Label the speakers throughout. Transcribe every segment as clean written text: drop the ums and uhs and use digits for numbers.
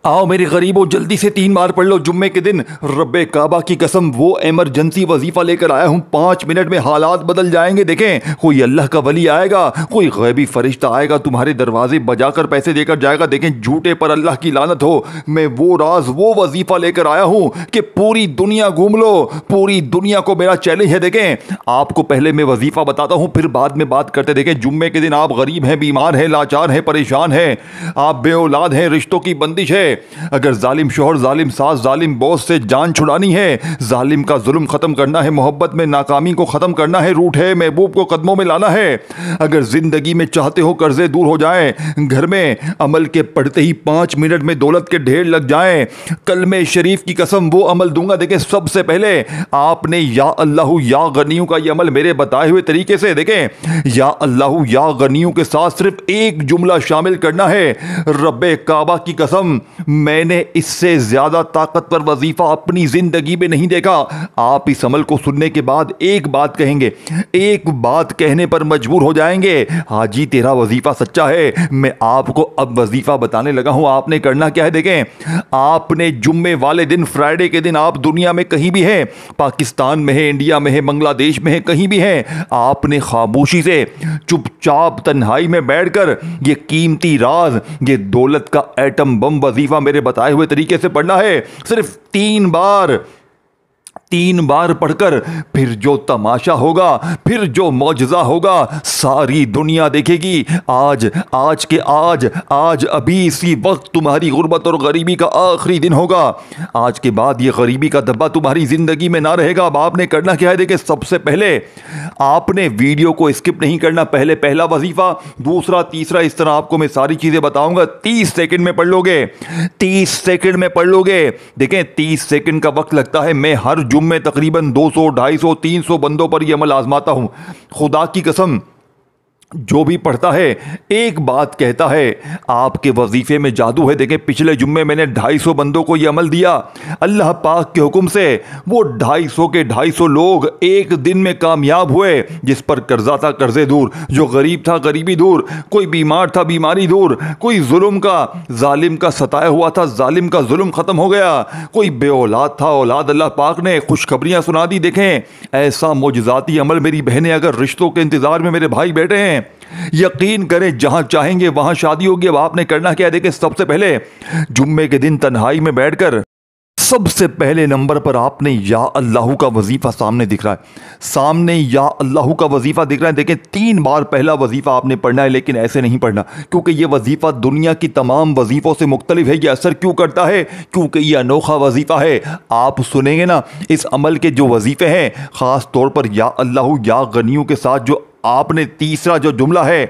Speaker 1: आओ मेरे गरीबों, जल्दी से 3 बार पढ़ लो जुम्मे के दिन। रब्बे काबा की कसम, वो इमरजेंसी वजीफा लेकर आया हूँ, 5 मिनट में हालात बदल जाएंगे। देखें, कोई अल्लाह का वली आएगा, कोई गैबी फरिश्ता आएगा, तुम्हारे दरवाजे बजाकर पैसे देकर जाएगा। देखें, झूठे पर अल्लाह की लानत हो। मैं वो राज, वो वजीफा लेकर आया हूँ कि पूरी दुनिया घूम लो, पूरी दुनिया को मेरा चैलेंज है। देखें, आपको पहले मैं वजीफा बताता हूँ, फिर बाद में बात करते। देखें, जुम्मे के दिन आप गरीब हैं, बीमार हैं, लाचार हैं, परेशान हैं, आप बे औलाद हैं, रिश्तों की बंदिश है। अगर जालिम शोहर, जालिम सास, जालिम बॉस से जान छुड़ानी है, जालिम का जुल्म खत्म करना है, मोहब्बत में नाकामी को खत्म करना है, रूठे महबूब को कदमों में लाना है, अगर जिंदगी में चाहते हो कर्जे दूर हो जाएं, घर में अमल के पढ़ते ही 5 मिनट में दौलत के ढेर लग जाएं, कलमे शरीफ की कसम वो अमल दूंगा। देखें, सबसे पहले आपने या अल्लाहु या गनियू का ये अमल मेरे बताए हुए तरीके से, देखें, या अल्लाहु या गनियू के साथ सिर्फ एक जुमला शामिल करना है। रब्बे काबा की कसम, मैंने इससे ज्यादा ताकतवर वजीफा अपनी जिंदगी में नहीं देखा। आप इस अमल को सुनने के बाद एक बात कहेंगे, एक बात कहने पर मजबूर हो जाएंगे, हाजी तेरा वजीफा सच्चा है। मैं आपको अब वजीफा बताने लगा हूं। आपने करना क्या है, देखें, आपने जुम्मे वाले दिन, फ्राइडे के दिन, आप दुनिया में कहीं भी हैं, पाकिस्तान में है, इंडिया में है, बांग्लादेश में है, कहीं भी हैं, आपने खामोशी से चुपचाप तन्हाई में बैठकर ये कीमती राज, ये दौलत का एटम बम वजीफा मेरे बताए हुए तरीके से पढ़ना है। सिर्फ 3 बार पढ़कर फिर जो तमाशा होगा, फिर जो मौजज़ा होगा, सारी दुनिया देखेगी। आज अभी इसी वक्त तुम्हारी गुर्बत और गरीबी का आखिरी दिन होगा। आज के बाद ये गरीबी का धब्बा तुम्हारी जिंदगी में ना रहेगा। अब आपने करना क्या है, देखिए, सबसे पहले आपने वीडियो को स्किप नहीं करना। पहले पहला वजीफा, दूसरा, तीसरा, इस तरह आपको मैं सारी चीजें बताऊंगा। 30 सेकंड में पढ़ लोगे, 30 सेकंड में पढ़ लोगे। देखें, 30 सेकंड का वक्त लगता है। मैं हर में तकरीबन 200, 250, 300 बंदों पर यह अमल आजमाता हूं। खुदा की कसम, जो भी पढ़ता है एक बात कहता है, आपके वजीफे में जादू है। देखें, पिछले जुम्मे मैंने 250 बंदों को यह अमल दिया। अल्लाह पाक के हुक्म से वो 250 के 250 लोग एक दिन में कामयाब हुए। जिस पर कर्जा था कर्जे दूर, जो गरीब था गरीबी दूर, कोई बीमार था बीमारी दूर, कोई जुल्म का, जालिम का सताया हुआ था, जालिम का जुल्म खत्म हो गया, कोई बे औलाद था, औलाद अल्लाह पाक ने खुशखबरियां सुना दी। देखें, ऐसा मोजज़ाती अमल मेरी बहनें, अगर रिश्तों के इंतजार में मेरे भाई बैठे हैं, यकीन करें जहां चाहेंगे वहां शादी होगी। अब आपने करना क्या है, देखिए, सबसे पहले जुम्मे के दिन तन्हाई में बैठकर सबसे पहले नंबर पर आपने या अल्लाहू का वजीफा सामने दिख रहा है, सामने या अल्लाहू का वजीफा दिख रहा है। देखें, 3 बार पहला वजीफा आपने पढ़ना है, लेकिन ऐसे नहीं पढ़ना, क्योंकि यह वजीफा दुनिया की तमाम वजीफों से मुख्तलिफ है। यह असर क्यों करता है, क्योंकि यह अनोखा वजीफा है। आप सुनेंगे ना, इस अमल के जो वजीफे हैं, खास तौर पर या अल्लाहू या गनियों के साथ जो आपने तीसरा जो जुमला है,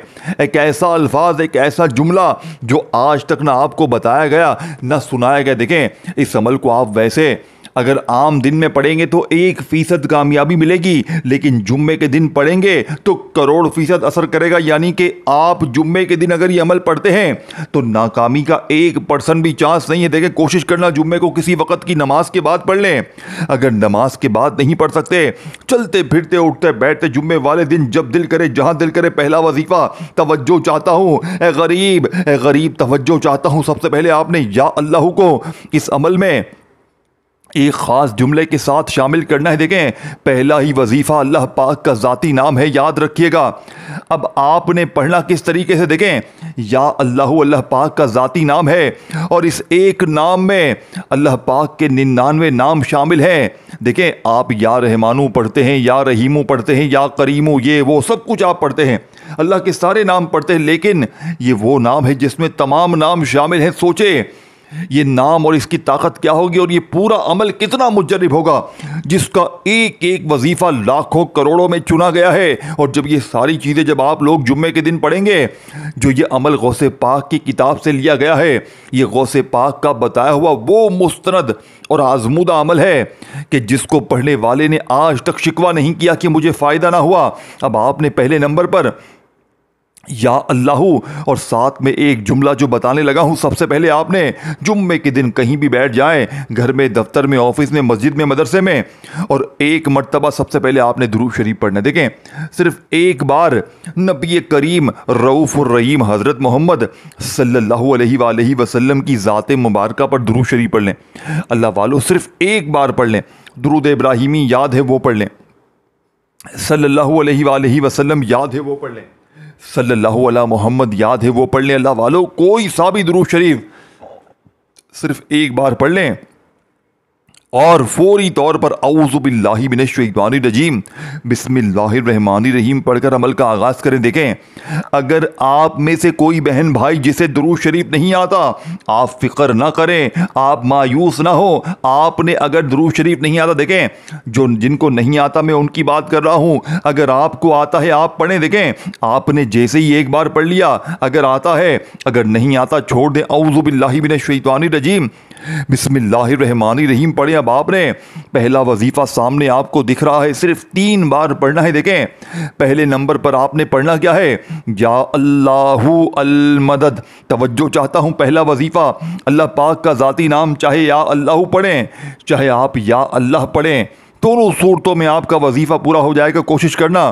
Speaker 1: एक ऐसा अल्फाज, एक ऐसा जुमला जो आज तक ना आपको बताया गया ना सुनाया गया। देखें, इस अमल को आप वैसे अगर आम दिन में पढ़ेंगे तो 1% कामयाबी मिलेगी, लेकिन जुम्मे के दिन पढ़ेंगे तो करोड़ फीसद असर करेगा। यानी कि आप जुम्मे के दिन अगर ये अमल पढ़ते हैं तो नाकामी का 1% भी चांस नहीं है। देखें, कोशिश करना जुम्मे को किसी वक्त की नमाज के बाद पढ़ लें। अगर नमाज के बाद नहीं पढ़ सकते, चलते फिरते उठते बैठते जुम्मे वाले दिन जब दिल करे, जहां दिल करे, पहला वजीफा, तवज्जो चाहता हूं ए गरीब तवज्जो चाहता हूं। सबसे पहले आपने या अल्लाह को इस अमल में एक खास जुमले के साथ शामिल करना है। देखें, पहला ही वजीफा अल्लाह पाक का ज़ाती नाम है, याद रखिएगा। अब आपने पढ़ना किस तरीके से, देखें, या अल्लाह, अल्लाह पाक का ज़ाती नाम है और इस एक नाम में अल्लाह पाक के 99 नाम शामिल हैं। देखें, आप या रहमानू पढ़ते हैं, या रहीमू पढ़ते हैं, या करीमू, ये वो सब कुछ आप पढ़ते हैं, अल्लाह के सारे नाम पढ़ते हैं, लेकिन ये वो नाम है जिसमें तमाम नाम शामिल हैं। सोचे ये नाम और इसकी ताकत क्या होगी, और ये पूरा अमल कितना मुजर्रिब होगा, जिसका एक एक वजीफा लाखों करोड़ों में चुना गया है। और जब ये सारी चीज़ें जब आप लोग जुम्मे के दिन पढ़ेंगे, जो ये अमल गौसे पाक की किताब से लिया गया है, ये गौसे पाक का बताया हुआ वो मुस्तनद और आजमूदा अमल है कि जिसको पढ़ने वाले ने आज तक शिकवा नहीं किया कि मुझे फ़ायदा ना हुआ। अब आपने पहले नंबर पर या अल्लाहू, और साथ में एक जुमला जो बताने लगा हूँ। सबसे पहले आपने जुम्मे के दिन कहीं भी बैठ जाएं, घर में, दफ्तर में, ऑफिस में, मस्जिद में, मदरसे में, और एक मर्तबा सबसे पहले आपने दुरूद शरीफ पढ़ना। देखें, सिर्फ एक बार नबी करीम रऊफ़ुर रहीम हज़रत मोहम्मद सल्लल्लाहु अलैहि वसल्लम की ज़ात मुबारका पर दुरूद शरीफ पढ़ लें। अल्लाह वालों, सिर्फ एक बार पढ़ लें। दुरूद इब्राहिमी याद है वो पढ़ लें, सल्लल्लाहु अलैहि वसल्लम याद है वो पढ़ लें, सल्लल्लाहु अला मोहम्मद याद है वो पढ़ लें। अल्लाह वालों, कोई सा भी दुरूद शरीफ सिर्फ एक बार पढ़ लें और फौरी तौर पर औज़ु बिल्लाहि मिनश शैतानिर रजीम बिस्मिल्लाहिर रहमानिर रहीम पढ़कर अमल का आगाज़ करें। देखें, अगर आप में से कोई बहन भाई जिसे दुरूद शरीफ नहीं आता, आप फिक्र ना करें, आप मायूस ना हो। आपने अगर दुरूद शरीफ नहीं आता, देखें, जो जिनको नहीं आता मैं उनकी बात कर रहा हूँ, अगर आपको आता है आप पढ़ें। देखें, आपने जैसे ही एक बार पढ़ लिया, अगर आता है, अगर नहीं आता छोड़ दें। औज़ु बिल्लाहि मिनश शैतानिर रजीम बिस्मिल्लाहिर रहमानिर रहीम पढ़ें। अब आपने पहला वजीफा सामने आपको दिख रहा है, सिर्फ 3 बार पढ़ना है। देखें, पहले नंबर पर आपने पढ़ना क्या है, या अल्लाहु अल मदद। तवज्जो चाहता हूं, पहला वजीफा अल्लाह पाक का ज़ाती नाम, चाहे या अल्लाहु पढ़ें, चाहे आप या अल्लाह पढ़ें, दोनों सूरतों में आपका वजीफा पूरा हो जाएगा। कोशिश करना,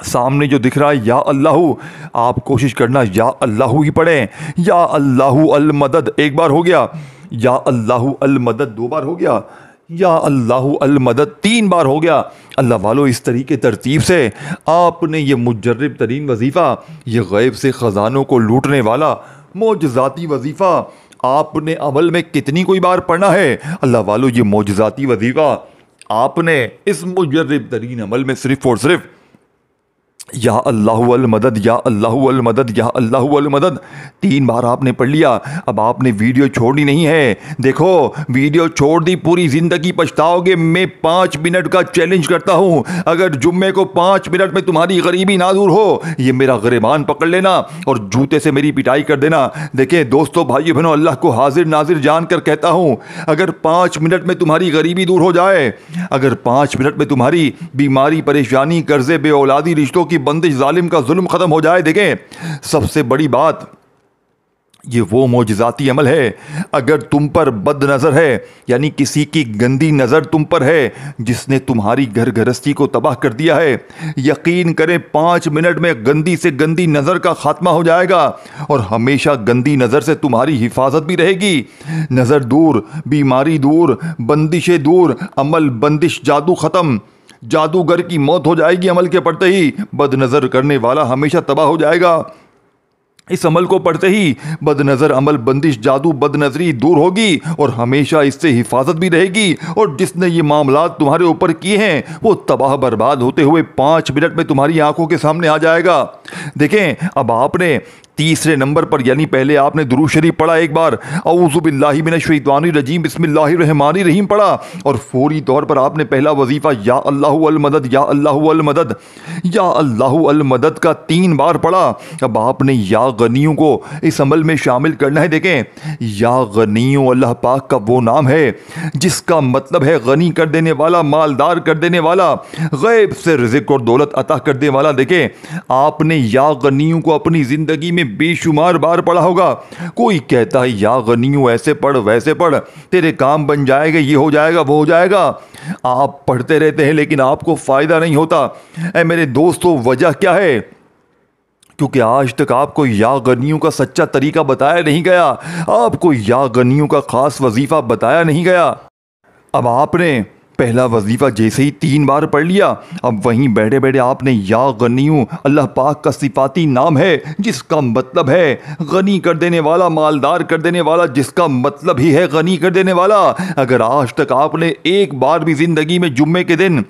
Speaker 1: सामने जो दिख रहा है या अल्लाहु, आप कोशिश करना या अल्लाहु ही पढ़ें। या अल्लाहु अल मदद एक बार हो गया, या अल्लाहु अल मदद 2 बार हो गया, या अल्लाहु अल मदद 3 बार हो गया। अल्लाह वालों, इस तरीके तरतीब से आपने ये मुजर्रिब तरीन वजीफ़ा, ये गैब से ख़जानों को लूटने वाला मोजज़ाती वजीफ़ा आपने अमल में कितनी कोई बार पढ़ना है। अल्लाह वालों, ये मोजज़ाती वजीफ़ा आपने इस मुजर्रिब तरीन अमल में सिर्फ और सिर्फ या अल्लाहु अल मदद, या अल्लाहु अल मदद, या अल्लाहु अल मदद 3 बार आपने पढ़ लिया। अब आपने वीडियो छोड़नी नहीं है। देखो, वीडियो छोड़ दी पूरी ज़िंदगी पछताओगे। मैं 5 मिनट का चैलेंज करता हूँ, अगर जुम्मे को 5 मिनट में तुम्हारी गरीबी ना दूर हो, ये मेरा गिरबान पकड़ लेना और जूते से मेरी पिटाई कर देना। देखें दोस्तों, भाइयों बहनों, अल्लाह को हाजिर नाजिर जान कर कहता हूँ, अगर 5 मिनट में तुम्हारी गरीबी दूर हो जाए, अगर 5 मिनट में तुम्हारी बीमारी, परेशानी, कर्जे, बे औलादी, रिश्तों की बंदिश, जालिम का जुल्म खत्म हो जाए। देखें, सबसे बड़ी बात, ये वो मोजज़ाती अमल है। अगर तुम पर बद नज़र है, यानी किसी की गंदी नज़र तुम पर है, जिसने तुम्हारी घर गृहस्थी को तबाह कर दिया है, यकीन करें 5 मिनट में गंदी से गंदी नज़र का खात्मा हो जाएगा और हमेशा गंदी नज़र से तुम्हारी हिफाजत भी रहेगी। नज़र दूर, बीमारी दूर, बंदिशें दूर, अमल बंदिश, जादू ख़त्म, जादूगर की मौत हो जाएगी अमल के पढ़ते ही। बदनज़र करने वाला हमेशा तबाह हो जाएगा। इस अमल को पढ़ते ही बदनज़र, अमल बंदिश, जादू, बदनज़री दूर होगी और हमेशा इससे हिफाजत भी रहेगी। और जिसने ये मामलात तुम्हारे ऊपर किए हैं, वो तबाह बर्बाद होते हुए 5 मिनट में तुम्हारी आंखों के सामने आ जाएगा। देखें, अब आपने तीसरे नंबर पर, यानी पहले आपने दुरूद शरीफ पढ़ा एक बार, औज़ु बिल्लाहि मिनश शैतानिर रजीम बिस्मिल्लाहिर रहमानिर रहीम पढ़ा, और फौरी तौर पर आपने पहला वजीफ़ा या अल्लाहु अल मदद, या अल्लाहु अल मदद, या अल्लाहु अल मदद का 3 बार पढ़ा। अब आपने या गनियों को इस अमल में शामिल करना है। देखें, या गनियों अल्लाह पाक का वो नाम है जिसका मतलब है गनी कर देने वाला, मालदार कर देने वाला, गैब से रिज़्क़ और दौलत अता कर देने वाला। देखें, आपने या गनियों को अपनी ज़िंदगी में बेशुमार बार पढ़ा होगा। कोई कहता है या गनियों ऐसे पढ़, वैसे पढ़, तेरे काम बन जाएगा, ये हो जाएगा, वो हो जाएगा। आप पढ़ते रहते हैं लेकिन आपको फ़ायदा नहीं होता। ऐ मेरे दोस्तों, वजह क्या है? क्योंकि आज तक आपको या गनियों का सच्चा तरीका बताया नहीं गया, आपको या गनियों का ख़ास वजीफ़ा बताया नहीं गया। अब आपने पहला वजीफ़ा जैसे ही 3 बार पढ़ लिया, अब वहीं बैठे बैठे आपने या गनियों, अल्लाह पाक का सिफाती नाम है जिसका मतलब है गनी कर देने वाला, मालदार कर देने वाला, जिसका मतलब ही है गनी कर देने वाला। अगर आज तक आपने एक बार भी ज़िंदगी में जुम्मे के दिन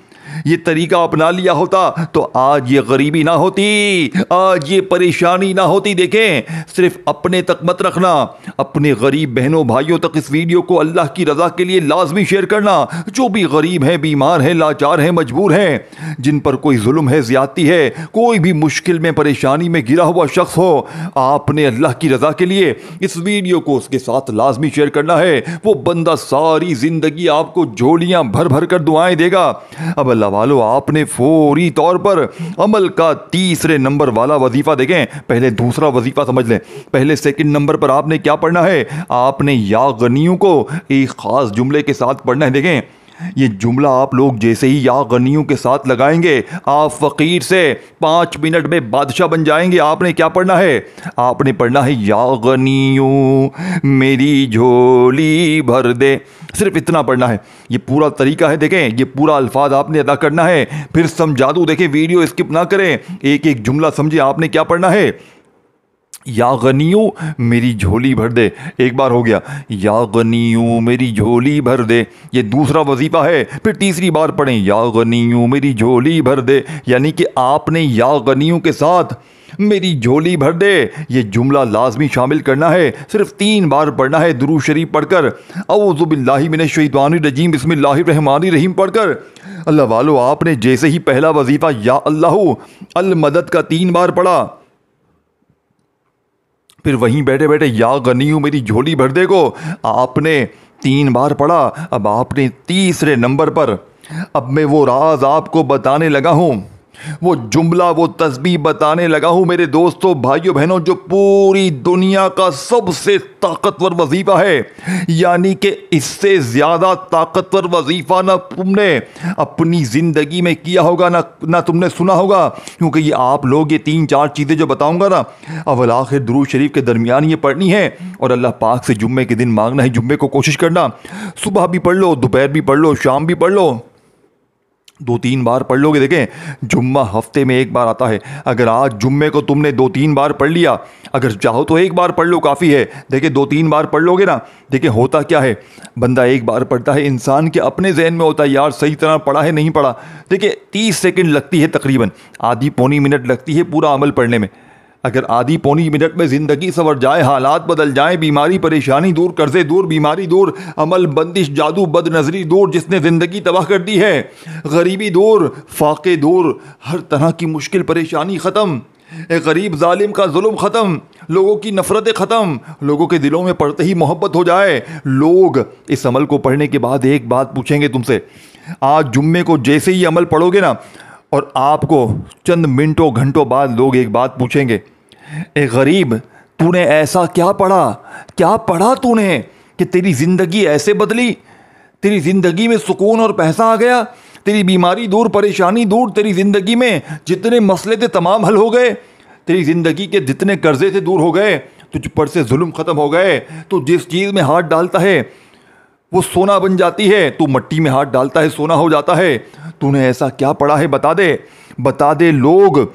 Speaker 1: ये तरीका अपना लिया होता तो आज ये गरीबी ना होती, आज ये परेशानी ना होती। देखें, सिर्फ अपने तक मत रखना, अपने गरीब बहनों भाइयों तक इस वीडियो को अल्लाह की रज़ा के लिए लाजमी शेयर करना। जो भी गरीब है, बीमार है, लाचार है, मजबूर है, जिन पर कोई जुल्म है, ज़्यादती है, कोई भी मुश्किल में, परेशानी में गिरा हुआ शख्स हो, आपने अल्लाह की रज़ा के लिए इस वीडियो को उसके साथ लाजमी शेयर करना है। वो बंदा सारी ज़िंदगी आपको झोलियाँ भर भर कर दुआएं देगा। अब अल्लाह अल्लाह वालों, आपने फौरी तौर पर अमल का तीसरे नंबर वाला वजीफा देखें। पहले दूसरा वजीफा समझ लें। पहले सेकंड नंबर पर आपने क्या पढ़ना है, आपने या गनियों को एक खास जुमले के साथ पढ़ना है। देखें, ये जुमला आप लोग जैसे ही या गनियों के साथ लगाएंगे, आप फकीर से 5 मिनट में बादशाह बन जाएंगे। आपने क्या पढ़ना है, आपने पढ़ना है या गनियों मेरी झोली भर दे। सिर्फ इतना पढ़ना है, ये पूरा तरीका है। देखें, ये पूरा अल्फाज आपने अदा करना है। फिर समझा दूं, देखें वीडियो स्किप ना करें, एक एक जुमला समझे। आपने क्या पढ़ना है, या गनियों मेरी झोली भर दे। एक बार हो गया, या गनियों मेरी झोली भर दे, ये दूसरा वजीफा है। फिर तीसरी बार पढ़ें, या गनियों मेरी झोली भर दे, यानी कि आपने या गनियों के साथ मेरी झोली भर दे ये जुमला लाजमी शामिल करना है। सिर्फ 3 बार पढ़ना है दुरूद शरीफ पढ़कर, औज़ु बिल्लाहि मिनश शैतानिर रजीम बिस्मिल्लाहिर रहमानिर रहीम पढ़कर। अल्लाह वालों, आपने जैसे ही पहला वजीफा या अल्लाहु अल मदद का 3 बार पढ़ा, फिर वहीं बैठे बैठे या गनियों मेरी झोली भर दे को आपने 3 बार पढ़ा। अब आपने तीसरे नंबर पर, अब मैं वो राज आपको बताने लगा हूं, वो जुमला, वो तस्बीह बताने लगा हूं मेरे दोस्तों, भाइयों बहनों, जो पूरी दुनिया का सबसे ताकतवर वजीफा है। यानी कि इससे ज्यादा ताकतवर वजीफा ना तुमने अपनी जिंदगी में किया होगा, ना तुमने सुना होगा। क्योंकि ये आप लोग ये 3-4 चीजें जो बताऊंगा ना, अव्वल आखिर दुरूद शरीफ के दरमियान ये पढ़नी है और अल्लाह पाक से जुम्मे के दिन मांगना है। जुम्मे को कोशिश करना, सुबह भी पढ़ लो, दोपहर भी पढ़ लो, शाम भी पढ़ लो, 2-3 बार पढ़ लोगे। देखें, जुम्मा हफ्ते में 1 बार आता है। अगर आज जुम्मे को तुमने 2-3 बार पढ़ लिया, अगर चाहो तो 1 बार पढ़ लो, काफ़ी है। देखिए 2-3 बार पढ़ लोगे ना, देखिए होता क्या है, बंदा 1 बार पढ़ता है, इंसान के अपने जहन में होता है यार सही तरह पढ़ा है नहीं पढ़ा। देखिए 30 सेकंड लगती है, तकरीबन आधी पौनी मिनट लगती है पूरा अमल पढ़ने में। अगर आधी पौनी मिनट में ज़िंदगी संवर जाए, हालात बदल जाए, बीमारी परेशानी दूर, कर्जे दूर, बीमारी दूर, अमल बंदिश, जादू बदनजरी दूर जिसने ज़िंदगी तबाह कर दी है, गरीबी दूर, फाके दूर, हर तरह की मुश्किल परेशानी ख़त्म, एक गरीब जालिम का जुल्म ख़त्म, लोगों की नफ़रतें ख़त्म, लोगों के दिलों में पढ़ते ही मोहब्बत हो जाए। लोग इस अमल को पढ़ने के बाद एक बात पूछेंगे तुमसे। आज जुम्मे को जैसे ही अमल पढ़ोगे ना, और आपको चंद मिनटों घंटों बाद लोग एक बात पूछेंगे, ए गरीब, तूने ऐसा क्या पढ़ा तूने कि तेरी जिंदगी ऐसे बदली, तेरी जिंदगी में सुकून और पैसा आ गया, तेरी बीमारी दूर, परेशानी दूर, तेरी जिंदगी में जितने मसले थे तमाम हल हो गए, तेरी जिंदगी के जितने कर्जे थे दूर हो गए, तुझ पर से जुल्म खत्म हो गए, तू जिस चीज में हाथ डालता है वो सोना बन जाती है, तू मट्टी में हाथ डालता है सोना हो जाता है। तूने ऐसा क्या पढ़ा है, बता दे। लोग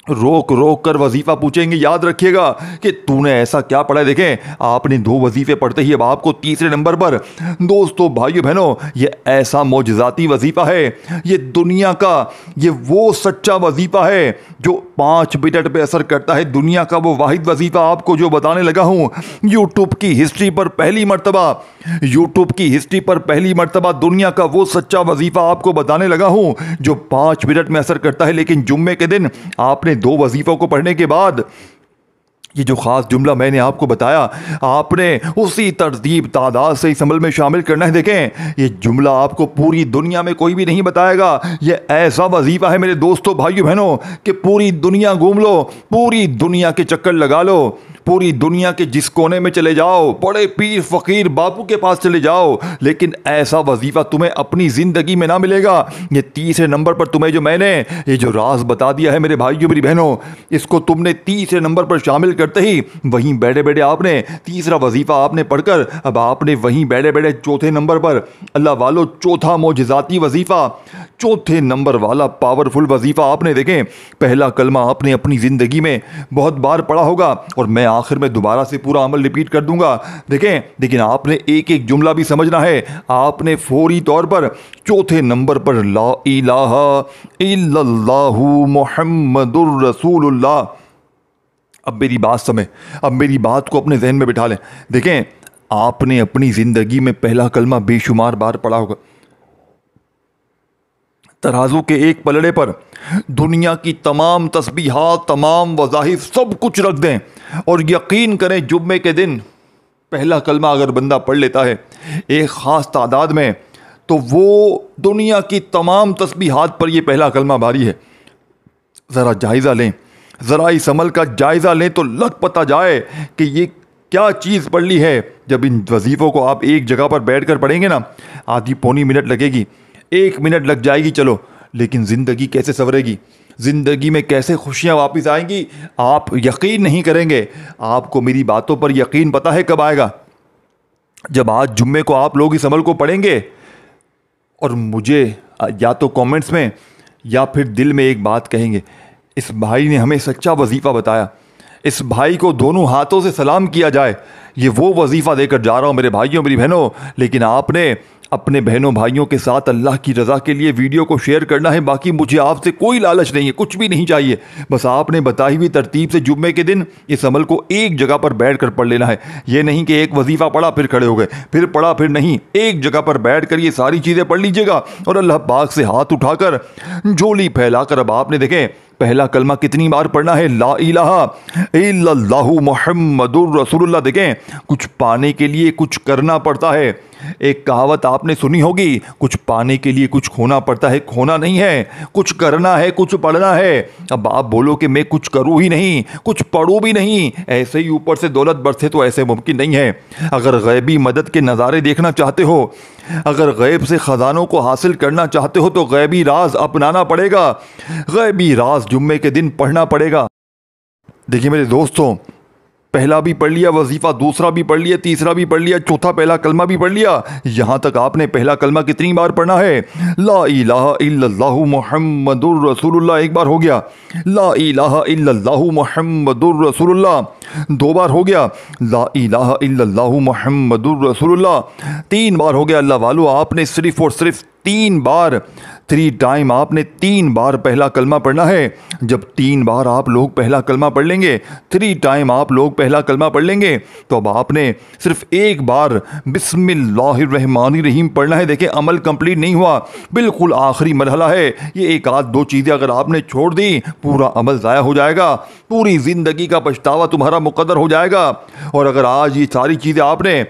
Speaker 1: रोक रोक कर वजीफा पूछेंगे। याद रखिएगा कि तूने ऐसा क्या पढ़ा है। देखें, आपने 2 वजीफे पढ़ते ही अब आपको तीसरे नंबर पर, दोस्तों भाइयों बहनों, ये ऐसा मौजज़ाती वजीफा है, ये दुनिया का ये वो सच्चा वजीफा है जो 5 मिनट पे असर करता है। दुनिया का वो वाहिद वजीफा आपको जो बताने लगा हूँ, यूट्यूब की हिस्ट्री पर पहली मरतबा दुनिया का वो सच्चा वजीफा आपको बताने लगा हूँ जो 5 मिनट में असर करता है। लेकिन जुम्मे के दिन आपने 2 वजीफों को पढ़ने के बाद ये जो खास जुमला मैंने आपको बताया, आपने उसी तरतीब तादाद से इस अमल में शामिल करना है। देखें, ये जुमला आपको पूरी दुनिया में कोई भी नहीं बताएगा। ये ऐसा वजीफा है मेरे दोस्तों भाइयों बहनों कि पूरी दुनिया घूम लो, पूरी दुनिया के चक्कर लगा लो, पूरी दुनिया के जिस कोने में चले जाओ, बड़े पीर फकीर बापू के पास चले जाओ, लेकिन ऐसा वजीफा तुम्हें अपनी जिंदगी में ना मिलेगा। ये तीसरे नंबर पर तुम्हें जो मैंने ये जो राज बता दिया है मेरे भाइयों मेरी बहनों, इसको तुमने तीसरे नंबर पर शामिल करते ही वहीं बैठे बैठे आपने तीसरा वजीफा आपने पढ़कर अब आपने वहीं बैठे बैठे चौथे नंबर पर, अल्लाह वालों, चौथा मौजिज़ाती वजीफा, चौथे नंबर वाला पावरफुल वजीफा आपने, देखें, पहला कलमा आपने अपनी जिंदगी में बहुत बार पढ़ा होगा और मैं आखिर में दोबारा से पूरा अमल रिपीट कर दूंगा। देखें, लेकिन आपने एक एक जुमला भी समझना है। आपने फौरी तौर पर चौथे नंबर पर ला इलाहा इल्लल्लाहु मुहम्मदुर रसूलुल्लाह। अब मेरी बात समझ, अब मेरी बात को अपने जहन में बिठा लें। देखें, आपने अपनी जिंदगी में पहला कलमा बेशुमार बार पढ़ा होगा। तराजू के एक पलड़े पर दुनिया की तमाम तस्बीहात, तमाम वज़ाहिफ, सब कुछ रख दें और यकीन करें जुम्मे के दिन पहला कलमा अगर बंदा पढ़ लेता है एक ख़ास तादाद में, तो वो दुनिया की तमाम तस्बीहात पर ये पहला कलमा भारी है। ज़रा जायज़ा लें, ज़रा इस अमल का जायज़ा लें तो लग पता जाए कि ये क्या चीज़ पढ़ ली है। जब इन वजीफ़ों को आप एक जगह पर बैठ कर पढ़ेंगे ना, आधी पौनी मिनट लगेगी, 1 मिनट लग जाएगी चलो, लेकिन ज़िंदगी कैसे संवरेगी, ज़िंदगी में कैसे खुशियाँ वापस आएंगी, आप यकीन नहीं करेंगे। आपको मेरी बातों पर यकीन पता है कब आएगा? जब आज जुम्मे को आप लोग इस अमल को पढ़ेंगे और मुझे या तो कमेंट्स में या फिर दिल में एक बात कहेंगे, इस भाई ने हमें सच्चा वजीफ़ा बताया, इस भाई को दोनों हाथों से सलाम किया जाए। ये वो वजीफ़ा देकर जा रहा हूँ मेरे भाइयों मेरी बहनों, लेकिन आपने अपने बहनों भाइयों के साथ अल्लाह की रज़ा के लिए वीडियो को शेयर करना है। बाकी मुझे आपसे कोई लालच नहीं है, कुछ भी नहीं चाहिए। बस आपने बताई हुई तरतीब से जुम्मे के दिन इस अमल को एक जगह पर बैठ कर पढ़ लेना है। ये नहीं कि एक वजीफ़ा पढ़ा फिर खड़े हो गए, फिर पढ़ा फिर नहीं, एक जगह पर बैठ कर ये सारी चीज़ें पढ़ लीजिएगा और अल्लाह पाक से हाथ उठाकर झोली फैलाकर अब आपने देखें पहला कलमा कितनी बार पढ़ना है, ला इलाहा इल्लल्लाहु मुहम्मदुर रसूलुल्लाह। देखें, कुछ पाने के लिए कुछ करना पड़ता है। एक कहावत आपने सुनी होगी, कुछ पाने के लिए कुछ खोना पड़ता है, खोना नहीं है, कुछ करना है, कुछ पढ़ना है। अब आप बोलो कि मैं कुछ करूँ ही नहीं, कुछ पढ़ूँ भी नहीं, ऐसे ही ऊपर से दौलत बरसे, तो ऐसे मुमकिन नहीं है। अगर गैबी मदद के नज़ारे देखना चाहते हो, अगर गैब से ख़जानों को हासिल करना चाहते हो, तो गैबी राज अपनाना पड़ेगा, गैबी राज जुम्मे के दिन पढ़ना पड़ेगा। देखिए मेरे दोस्तों, पहला भी पढ़ लिया वजीफ़ा, दूसरा भी पढ़ लिया, तीसरा भी पढ़ लिया, चौथा पहला कलमा भी पढ़ लिया। यहाँ तक आपने पहला कलमा कितनी बार पढ़ना है? ला इलाहा इल्लल्लाहु मुहम्मदुर रसूलुल्लाह एक बार हो गया, ला इलाहा इल्लल्लाहु मुहम्मदुर रसूलुल्लाह 2 बार हो गया, ला इलाहा इल्लल्लाहु मुहम्मदुर रसूलुल्लाह 3 बार हो गया। अल्लाह वालों, आपने सिर्फ और सिर्फ 3 बार, 3 टाइम आपने 3 बार पहला कलमा पढ़ना है। जब 3 बार आप लोग पहला कलमा पढ़ लेंगे, 3 टाइम आप लोग पहला कलमा पढ़ लेंगे, तो अब आपने सिर्फ एक बार बिस्मिल्लाहिर्रहमानिर्रहीम पढ़ना है। देखिए, अमल कंप्लीट नहीं हुआ, बिल्कुल आखिरी मरहला है। ये एक आध 2 चीज़ें अगर आपने छोड़ दी, पूरा अमल ज़ाया हो जाएगा, पूरी ज़िंदगी का पछतावा तुम्हारा मुकद्दर हो जाएगा। और अगर आज ये सारी चीज़ें आपने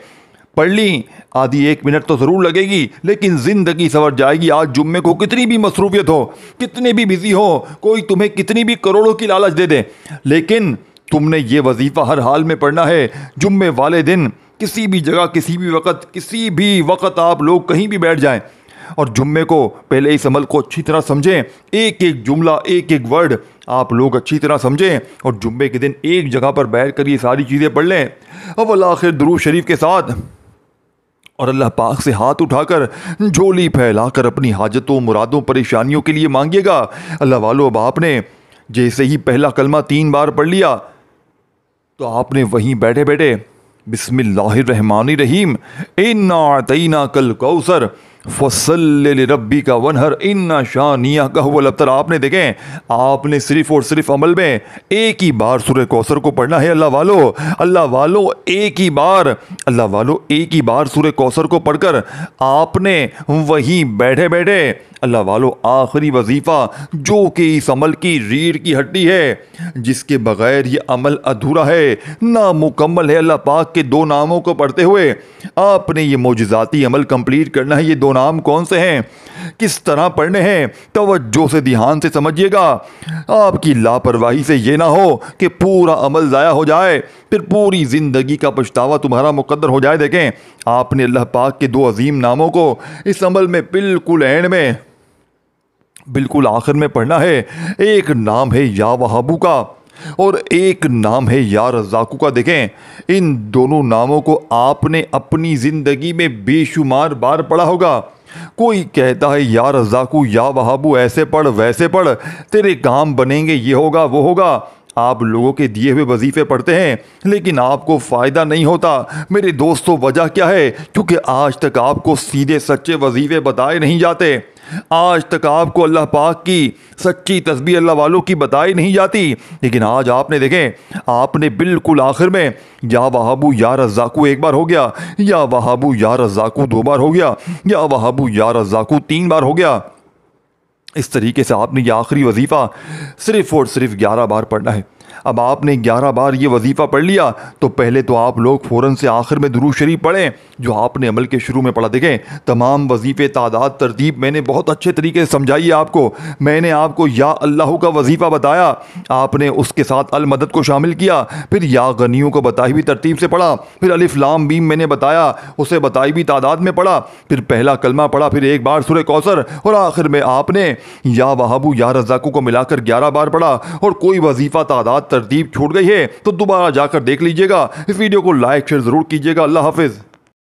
Speaker 1: पढ़ ली, आधी 1 मिनट तो ज़रूर लगेगी, लेकिन ज़िंदगी संवर जाएगी। आज जुम्मे को कितनी भी मसरूफियत हो, कितने भी बिजी हो, कोई तुम्हें कितनी भी करोड़ों की लालच दे दे, लेकिन तुमने ये वजीफ़ा हर हाल में पढ़ना है। जुम्मे वाले दिन किसी भी जगह, किसी भी वक़्त आप लोग कहीं भी बैठ जाएं और जुम्मे को पहले इस अमल को अच्छी तरह समझें, एक एक जुमला, एक एक वर्ड आप लोग अच्छी तरह समझें और जुम्मे के दिन एक जगह पर बैठ कर ये सारी चीज़ें पढ़ लें अव्वल आखिर दुरूद शरीफ के साथ, और अल्लाह पाक से हाथ उठाकर झोली फैलाकर अपनी हाजतों, मुरादों, परेशानियों के लिए मांगिएगा। अल्लाह वालों, अब आपने जैसे ही पहला कलमा 3 बार पढ़ लिया, तो आपने वहीं बैठे बैठे बिस्मिल्लाहिर्रहमानिर्रहीम इन्ना अतैना कल कौसर फसल्लि लिरब्बिका वनहर इन्ना शानियका हुवल अब्तर। आपने देखें, आपने सिर्फ और सिर्फ अमल में एक ही बार सूरह कौसर को पढ़ना है। अल्लाह वालों एक ही बार सूरह कौसर को पढ़कर आपने वहीं बैठे बैठे अल्लाह वालों आखिरी वजीफ़ा, जो कि इस अमल की रीढ़ की हड्डी है, जिसके बगैर ये अमल अधूरा है, नामुकम्मल है, अल्लाह पाक के 2 नामों को पढ़ते हुए आपने ये मोजज़ाती अमल कंप्लीट करना है। ये 2 नाम कौन से हैं, किस तरह पढ़ने हैं, तवज्जो से ध्यान से समझिएगा। आपकी लापरवाही से ये ना हो कि पूरा अमल ज़ाया हो जाए, फिर पूरी ज़िंदगी का पछतावा तुम्हारा मुकद्दर हो जाए। देखें, आपने अल्लाह पाक के 2 अजीम नामों को इस अमल में बिल्कुल एंड में, बिल्कुल आखिर में पढ़ना है। एक नाम है या वहाबू का और एक नाम है या रज़ाकू का। देखें, इन दोनों नामों को आपने अपनी ज़िंदगी में बेशुमार बार पढ़ा होगा। कोई कहता है या रज़ाकू या वहाबू, ऐसे पढ़ वैसे पढ़, तेरे काम बनेंगे, ये होगा वो होगा। आप लोगों के दिए हुए वजीफ़े पढ़ते हैं, लेकिन आपको फ़ायदा नहीं होता। मेरे दोस्तों, वजह क्या है? क्योंकि आज तक आपको सीधे सच्चे वजीफ़े बताए नहीं जाते, आज तक आपको अल्लाह पाक की सच्ची तस्बीह अल्लाह वालों की बताई नहीं जाती। लेकिन आज आपने देखें, आपने बिल्कुल आखिर में या वहाबू या रज़ाकू 1 बार हो गया, या वहाबू या रज़ाकू 2 बार हो गया, या वहाबू या रज़ाकू 3 बार हो गया। इस तरीके से आपने ये आखिरी वजीफ़ा सिर्फ और सिर्फ 11 बार पढ़ना है। अब आपने 11 बार ये वजीफ़ा पढ़ लिया तो पहले तो आप लोग फ़ौरन से आखिर में दुरूद शरीफ पढ़ें जो आपने अमल के शुरू में पढ़ा। देखें, तमाम वजीफ़े, तादाद, तरतीब मैंने बहुत अच्छे तरीके से समझाई है आपको। मैंने आपको या अल्लाह का वजीफ़ा बताया, आपने उसके साथ अल मदद को शामिल किया, फिर या गनियों को बताई हुई तरतीब से पढ़ा, फिर अलिफ लाम मीम मैंने बताया, उसे बताई हुई तादाद में पढ़ा, फिर पहला कलमा पढ़ा, फिर एक बार सूरह कौसर, और आखिर में आपने या वहाबू या रज़ाकू को मिलाकर 11 बार पढ़ा। और कोई वजीफ़ा, तादाद, तरतीब छूट गई है तो दोबारा जाकर देख लीजिएगा। इस वीडियो को लाइक शेयर ज़रूर कीजिएगा। अल्लाह हाफिज़।